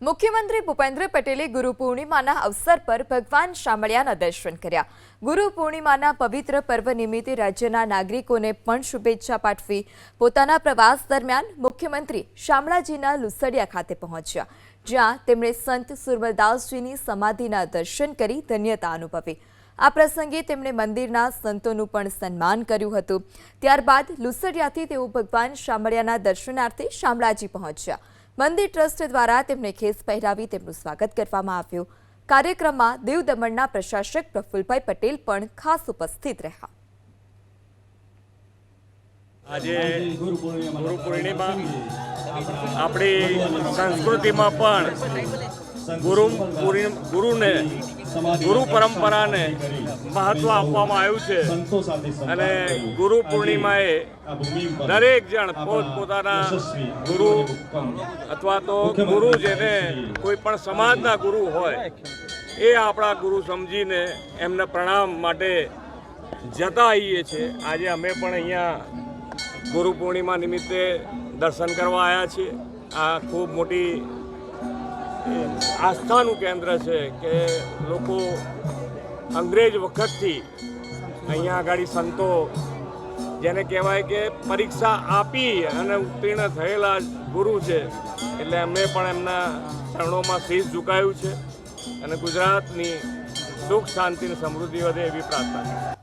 મુખ્યમંત્રી ભૂપેન્દ્ર પટેલે ગુરુ પૂર્ણિમાના અવસર પર ભગવાન શામળિયાના દર્શન કર્યા। ગુરુ પૂર્ણિમાના પવિત્ર પર્વ નિમિત્તે રાજ્યના નાગરિકોને પણ શુભેચ્છા પાઠવી પોતાના પ્રવાસ દરમિયાન મુખ્યમંત્રી શામળાજીના લુસડિયા ખાતે પહોંચ્યા, જ્યાં તેમણે સંત સુરવરદાસજીની સમાધિના દર્શન કરી ધન્યતા અનુભવી। આ પ્રસંગે તેમણે મંદિરના સંતોનું પણ સન્માન કર્યું હતું। ત્યારબાદ લુસડિયાથી તેઓ ભગવાન શામળિયાના દર્શનાર્થે શામળાજી પહોંચ્યા। મંદિર ટ્રસ્ટ દ્વારા તેમને ખેસ પહેરાવી તેમનું સ્વાગત કરવામાં આવ્યું। કાર્યક્રમમાં દીવ દમણના પ્રશાસક પ્રફુલભાઈ પટેલ પણ ખાસ ઉપસ્થિત રહ્યા। આજે ગુરુ પૂર્ણિમા આપણી સંસ્કૃતિમાં પણ ગુરુને ગુરુ પરંપરાને મહત્વ આપવામાં આવ્યું છે અને ગુરુ પૂર્ણિમાએ દરેક જણ પોતપોતાના ગુરુ અથવા તો ગુરુ જેને કોઈ પણ સમાજના ગુરુ હોય એ આપણા ગુરુ સમજીને એમને પ્રણામ માટે જતા આવીએ છીએ। આજે અમે પણ અહીંયા ગુરુ પૂર્ણિમા નિમિત્તે દર્શન કરવા આવ્યા છીએ। આ ખૂબ મોટી આસ્થાનું કેન્દ્ર છે કે લોકો અંગ્રેજ વખતથી અહીંયા આગળ સંતો જેને કહેવાય કે પરીક્ષા આપી અને ઉત્તીર્ણ થયેલા ગુરુ છે, એટલે અમે પણ એમના ચરણોમાં શીશ ઝુકાયું છે અને ગુજરાતની સુખ શાંતિ અને સમૃદ્ધિ વધે એવી પ્રાર્થના છે।